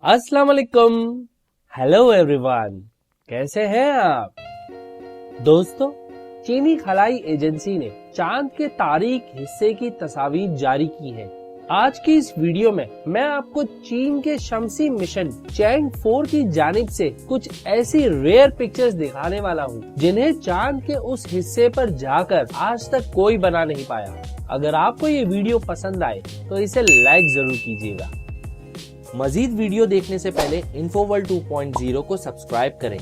अस्सलाम वालेकुम, hello everyone, कैसे हैं आप दोस्तों। चीनी खलाई एजेंसी ने चांद के तारीक हिस्से की तस्वीर जारी की है। आज की इस वीडियो में मैं आपको चीन के शमसी मिशन चैंग 4 की जानिब से कुछ ऐसी रेयर पिक्चर्स दिखाने वाला हूँ जिन्हें चांद के उस हिस्से पर जाकर आज तक कोई बना नहीं पाया। अगर आपको ये वीडियो पसंद आए तो इसे लाइक जरूर कीजिएगा। मजीद वीडियो देखने से पहले इन्फोवर्ल्ड 2.0 को सब्सक्राइब करें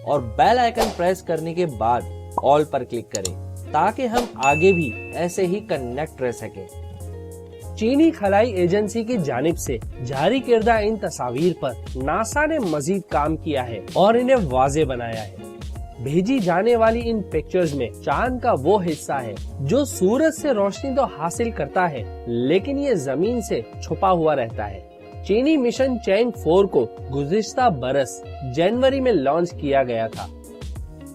और बेल आइकन प्रेस करने के बाद ऑल पर क्लिक करें ताकि हम आगे भी ऐसे ही कनेक्ट रह सकें। चीनी खलाई एजेंसी की जानिब से जारी किर्दा इन तस्वीर पर नासा ने मजीद काम किया है और इन्हें वाज़े बनाया है। भेजी जाने वाली इन पिक्चर्स में चांद का वो हिस्सा है जो सूरज से रोशनी तो हासिल करता है लेकिन ये जमीन से छुपा हुआ रहता है। चीनी मिशन चैंग 4 को गुज़िश्ता बरस जनवरी में लॉन्च किया गया था।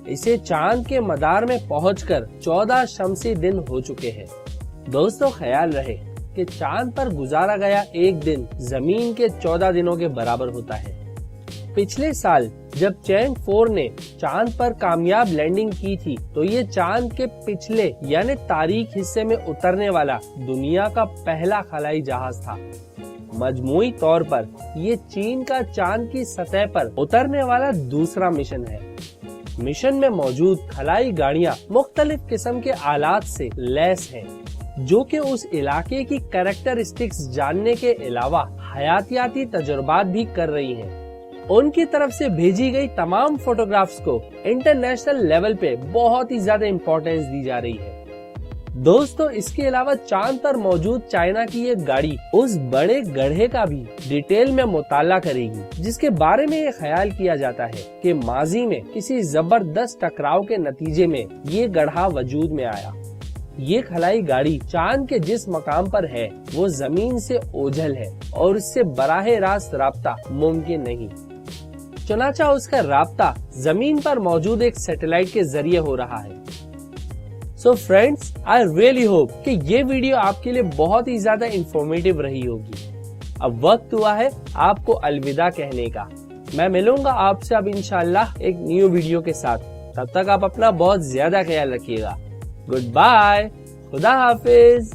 इसे चांद के मदार में पहुंचकर 14 शमसी दिन हो चुके हैं। दोस्तों, ख्याल रहे कि चांद पर गुजारा गया एक दिन जमीन के 14 दिनों के बराबर होता है। पिछले साल जब चैंग 4 ने चांद पर कामयाब लैंडिंग की थी तो ये चांद के पिछले यानी तारीख हिस्से में उतरने वाला दुनिया का पहला खलाई जहाज था। मजमूई तौर पर ये चीन का चांद की सतह पर उतरने वाला दूसरा मिशन है। मिशन में मौजूद खलाई गाड़ियां मुख्तलिफ किस्म के आलात से लैस हैं, जो कि उस इलाके की कैरेक्टरिस्टिक्स जानने के अलावा हयातियाती तजुर्बात भी कर रही हैं। उनकी तरफ से भेजी गई तमाम फोटोग्राफ्स को इंटरनेशनल लेवल पे बहुत ही ज्यादा इम्पोर्टेंस दी जा रही है। दोस्तों, इसके अलावा चांद पर मौजूद चाइना की ये गाड़ी उस बड़े गड्ढे का भी डिटेल में मुताला करेगी जिसके बारे में ये ख्याल किया जाता है कि माजी में किसी जबरदस्त टकराव के नतीजे में ये गड्ढा वजूद में आया। ये खलाई गाड़ी चांद के जिस मकाम पर है वो जमीन से ओझल है और इससे बराह रास्त राब्ता मुमकिन नहीं, चुनाचा उसका राब्ता जमीन पर मौजूद एक सैटेलाइट के जरिए हो रहा है। So friends, I really hope कि ये वीडियो आपके लिए बहुत ही ज्यादा इंफॉर्मेटिव रही होगी। अब वक्त हुआ है आपको अलविदा कहने का। मैं मिलूंगा आपसे अब इंशाल्लाह एक न्यू वीडियो के साथ। तब तक आप अपना बहुत ज्यादा ख्याल रखिएगा। गुड बाय, खुदा हाफिज।